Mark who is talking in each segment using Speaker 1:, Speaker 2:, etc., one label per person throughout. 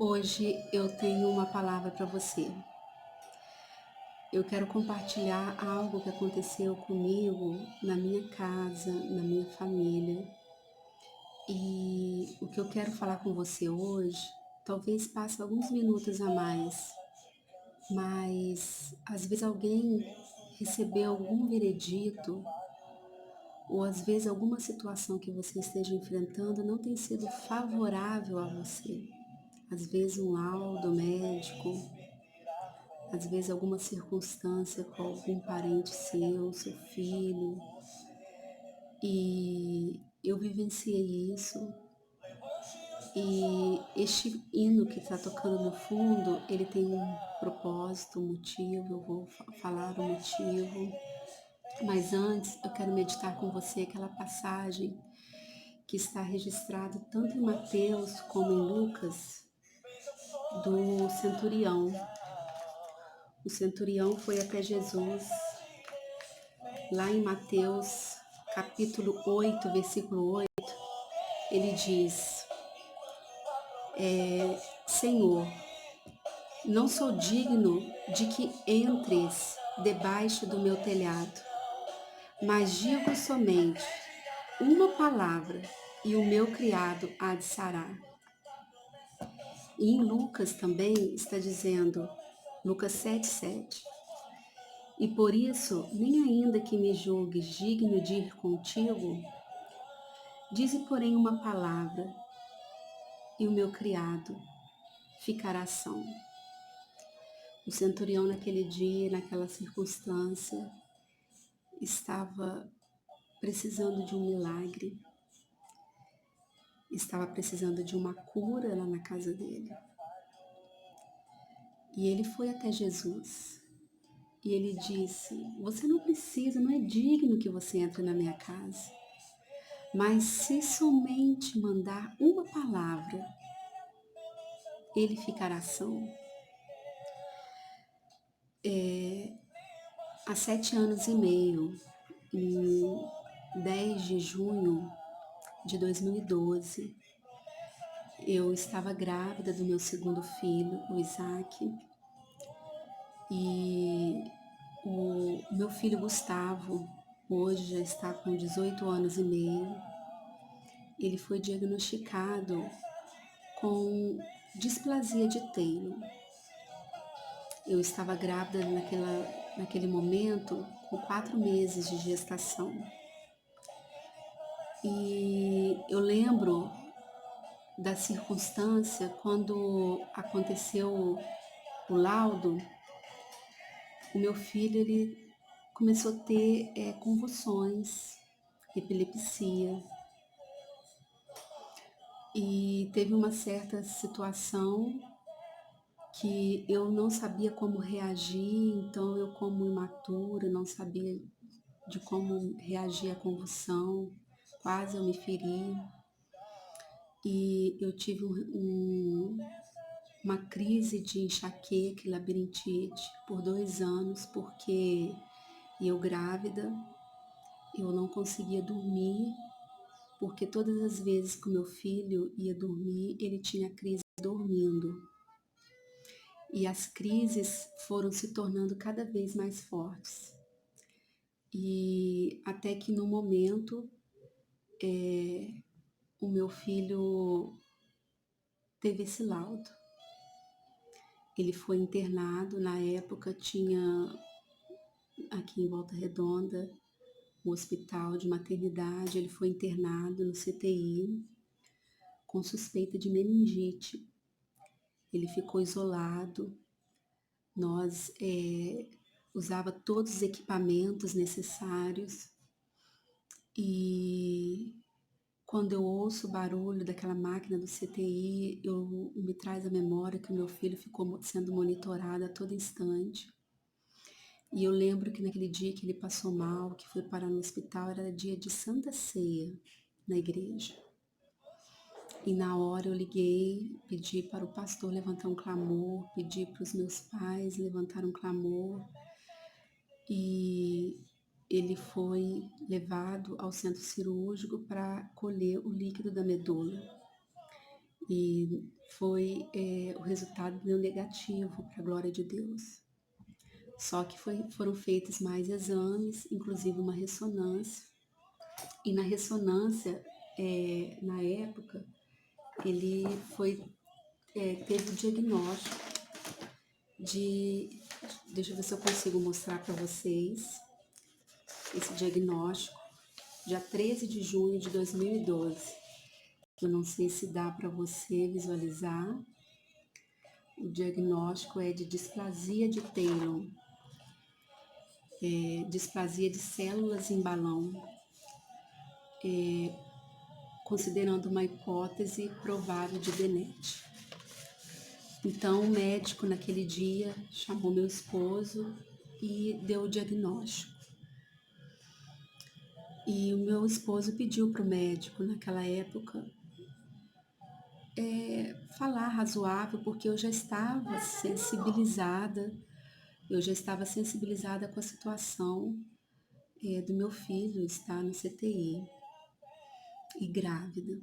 Speaker 1: Hoje eu tenho uma palavra para você. Eu quero compartilhar algo que aconteceu comigo na minha casa, na minha família. E o que eu quero falar com você hoje, talvez passe alguns minutos a mais, mas às vezes alguém recebeu algum veredito, ou às vezes alguma situação que você esteja enfrentando não tem sido favorável a você. Às vezes um laudo médico, às vezes alguma circunstância com algum parente seu filho, e eu vivenciei isso. E este hino que está tocando no fundo, ele tem um propósito, um motivo, eu vou falar o motivo. Mas antes, eu quero meditar com você aquela passagem que está registrada tanto em Mateus como em Lucas, do centurião. O centurião foi até Jesus, lá em Mateus capítulo 8, versículo 8, ele diz: Senhor, não sou digno de que entres debaixo do meu telhado, mas digo somente uma palavra e o meu criado há de sarar. E em Lucas também está dizendo, Lucas 7,7, e por isso, nem ainda que me julgues digno de ir contigo, dize porém uma palavra e o meu criado ficará são. O centurião naquele dia, naquela circunstância, estava precisando de um milagre, estava precisando de uma cura lá na casa dele. E ele foi até Jesus e ele disse: você não precisa, não é digno que você entre na minha casa, mas se somente mandar uma palavra, ele ficará são. Há 7 anos e meio, em 10 de junho de 2012, eu estava grávida do meu segundo filho, o Isaac, e o meu filho Gustavo, hoje já está com 18 anos e meio, ele foi diagnosticado com displasia de Taylor. Eu estava grávida naquele momento com 4 meses de gestação. E eu lembro da circunstância quando aconteceu o laudo. O meu filho ele começou a ter convulsões, epilepsia, e teve uma certa situação que eu não sabia como reagir, então eu, como imatura, não sabia de como reagir à convulsão, quase eu me feri, e eu tive uma crise de enxaqueca e labirintite por 2 anos, porque eu grávida, eu não conseguia dormir, porque todas as vezes que o meu filho ia dormir, ele tinha crise dormindo. E as crises foram se tornando cada vez mais fortes. E até que no momento, o meu filho teve esse laudo. Ele foi internado, na época tinha aqui em Volta Redonda um hospital de maternidade, ele foi internado no CTI com suspeita de meningite. Ele ficou isolado, nós usava todos os equipamentos necessários, e quando eu ouço o barulho daquela máquina do CTI, me traz à memória que o meu filho ficou sendo monitorado a todo instante. E eu lembro que naquele dia que ele passou mal, que foi parar no hospital, era dia de Santa Ceia na igreja. E na hora eu liguei, pedi para o pastor levantar um clamor, pedi para os meus pais levantar um clamor, e ele foi levado ao centro cirúrgico para colher o líquido da medula. e o resultado deu negativo, para a glória de Deus. Só que foram feitos mais exames, inclusive uma ressonância, e na ressonância, na época, ele teve o diagnóstico deixa eu ver se eu consigo mostrar para vocês esse diagnóstico, dia 13 de junho de 2012. Eu não sei se dá para você visualizar. O diagnóstico é de displasia de Taylor, displasia de células em balão, considerando uma hipótese provável de Bennett. Então, o médico naquele dia chamou meu esposo e deu o diagnóstico. E o meu esposo pediu para o médico, naquela época, falar razoável, porque eu já estava sensibilizada com a situação do meu filho estar no CTI e grávida.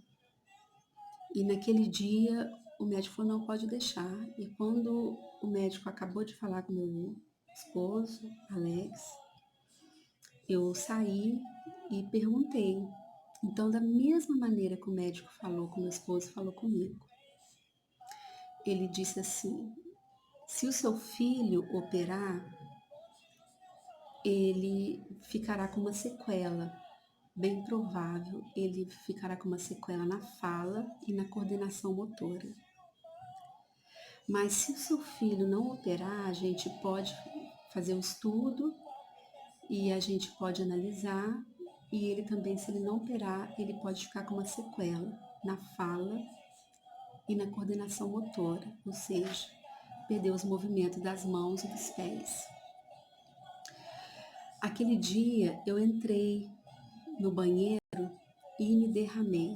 Speaker 1: E naquele dia o médico falou, não, pode deixar. E quando o médico acabou de falar com meu esposo, Alex, eu saí e perguntei. Então, da mesma maneira que o médico falou com meu esposo, falou comigo. Ele disse assim, se o seu filho operar, ele ficará com uma sequela, bem provável, ele ficará com uma sequela na fala e na coordenação motora. Mas se o seu filho não operar, a gente pode fazer um estudo e a gente pode analisar, e ele também, se ele não operar, ele pode ficar com uma sequela na fala e na coordenação motora, ou seja, perder os movimentos das mãos e dos pés. Aquele dia eu entrei no banheiro e me derramei.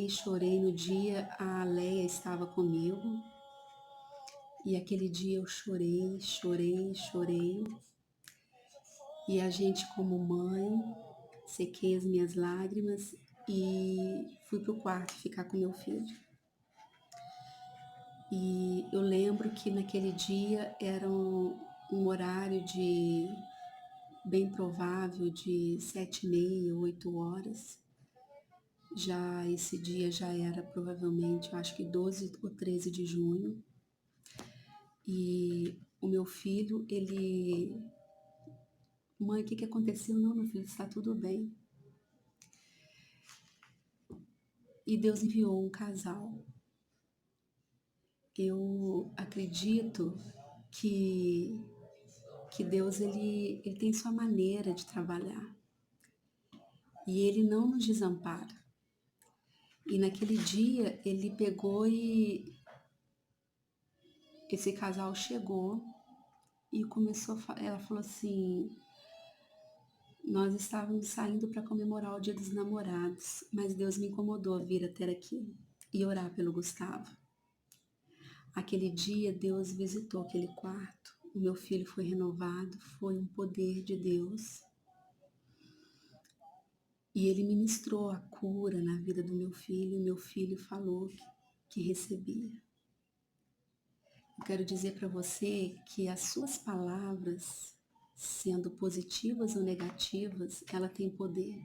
Speaker 1: Chorei no dia, a Leia estava comigo, e aquele dia eu chorei, e a gente, como mãe, sequei as minhas lágrimas e fui para o quarto ficar com meu filho. E eu lembro que naquele dia era um horário bem provável de 7h30, 8 horas. Já esse dia já era provavelmente, eu acho que 12 ou 13 de junho. E o meu filho, mãe, o que aconteceu? Não, meu filho, está tudo bem. E Deus enviou um casal. Eu acredito que Deus, ele tem sua maneira de trabalhar. E ele não nos desampara. E naquele dia, ele pegou e esse casal chegou e ela falou assim, nós estávamos saindo para comemorar o Dia dos Namorados, mas Deus me incomodou a vir até aqui e orar pelo Gustavo. Aquele dia, Deus visitou aquele quarto, o meu filho foi renovado, foi um poder de Deus. E ele ministrou a cura na vida do meu filho, e meu filho falou que recebia. Eu quero dizer para você que as suas palavras, sendo positivas ou negativas, ela tem poder.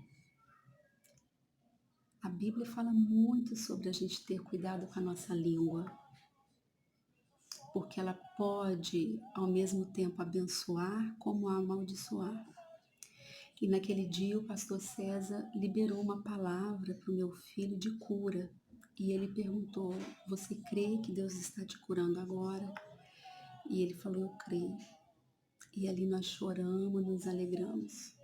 Speaker 1: A Bíblia fala muito sobre a gente ter cuidado com a nossa língua, porque ela pode, ao mesmo tempo, abençoar como amaldiçoar. E naquele dia o pastor César liberou uma palavra para o meu filho de cura. E ele perguntou, você crê que Deus está te curando agora? E ele falou, eu creio. E ali nós choramos, nos alegramos.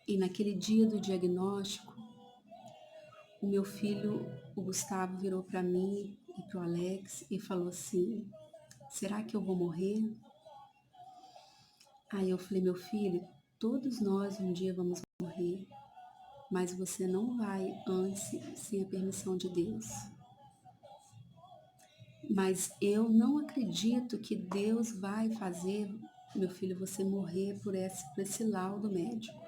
Speaker 1: E naquele dia do diagnóstico, o meu filho, o Gustavo, virou para mim e para o Alex e falou assim, será que eu vou morrer? Aí eu falei, meu filho, todos nós um dia vamos morrer, mas você não vai antes sem a permissão de Deus. Mas eu não acredito que Deus vai fazer, meu filho, você morrer por esse laudo médico.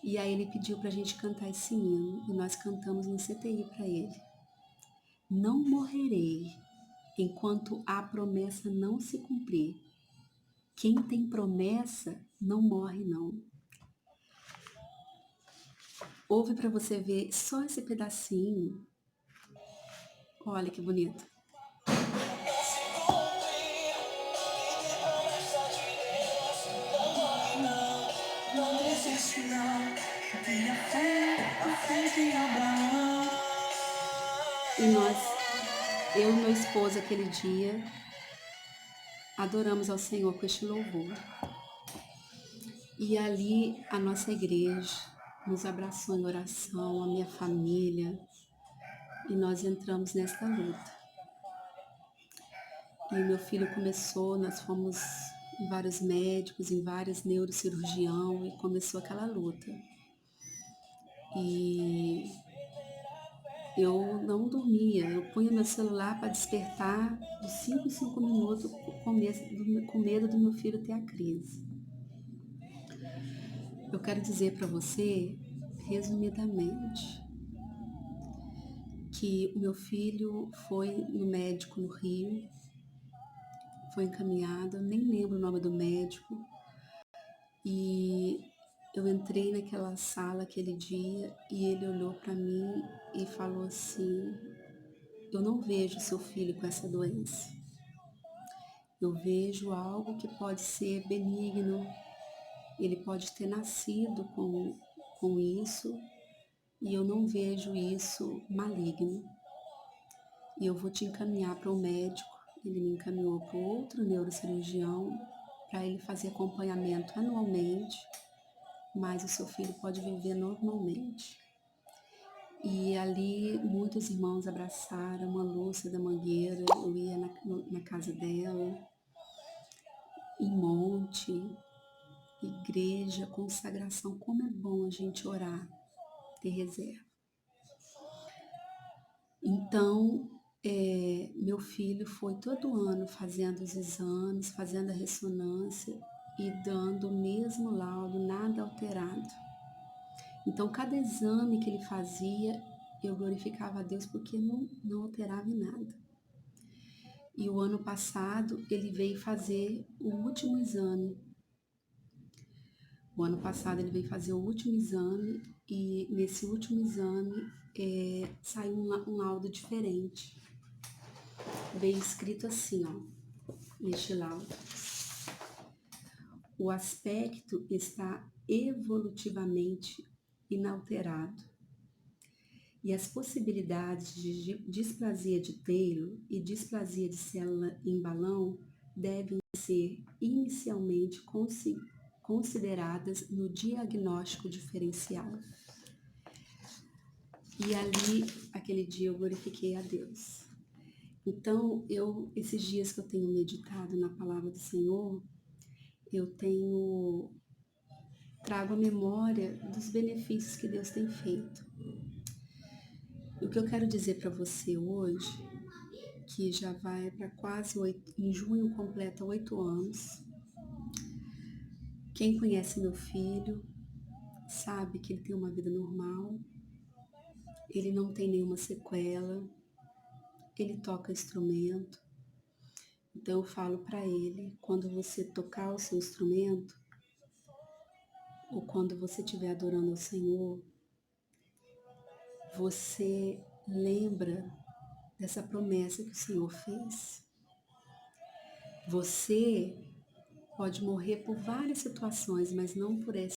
Speaker 1: E aí ele pediu para a gente cantar esse hino, e nós cantamos no CTI para ele. Não morrerei enquanto a promessa não se cumprir. Quem tem promessa não morre, não. Ouve para você ver só esse pedacinho. Olha que bonito. Não desiste não, tenha fé, a fé de Abraão. E eu e meu esposo aquele dia, adoramos ao Senhor com este louvor. E ali a nossa igreja nos abraçou em oração, a minha família, e nós entramos nesta luta. E meu filho começou, nós fomos em vários médicos, em vários neurocirurgião, e começou aquela luta. E eu não dormia, eu punha meu celular para despertar de 5 em 5 minutos com medo do meu filho ter a crise. Eu quero dizer para você, resumidamente, que o meu filho foi no médico no Rio, foi encaminhado, eu nem lembro o nome do médico, e eu entrei naquela sala aquele dia e ele olhou para mim e falou assim: eu não vejo seu filho com essa doença. Eu vejo algo que pode ser benigno, ele pode ter nascido com isso, e eu não vejo isso maligno. E eu vou te encaminhar para o médico. Ele me encaminhou para outro neurocirurgião para ele fazer acompanhamento anualmente, mas o seu filho pode viver normalmente. E ali muitos irmãos abraçaram a Lúcia da Mangueira, eu ia na casa dela, em monte, igreja, consagração, como é bom a gente orar, ter reserva. Então, meu filho foi todo ano fazendo os exames, fazendo a ressonância e dando o mesmo laudo, nada alterado. Então, cada exame que ele fazia, eu glorificava a Deus porque não alterava em nada. E o ano passado, ele veio fazer o último exame. O ano passado, ele veio fazer o último exame e nesse último exame saiu um laudo diferente. Veio escrito assim, ó, neste laudo: o aspecto está evolutivamente inalterado e as possibilidades de displasia de Taylor e displasia de célula em balão devem ser inicialmente consideradas no diagnóstico diferencial. E ali, aquele dia, eu glorifiquei a Deus. Então, esses dias que eu tenho meditado na palavra do Senhor, eu trago a memória dos benefícios que Deus tem feito. O que eu quero dizer para você hoje, que já vai para quase 8, em junho completa 8 anos. Quem conhece meu filho sabe que ele tem uma vida normal, ele não tem nenhuma sequela, ele toca instrumento. Então eu falo para ele, quando você tocar o seu instrumento, ou quando você estiver adorando ao Senhor, você lembra dessa promessa que o Senhor fez. Você pode morrer por várias situações, mas não por essa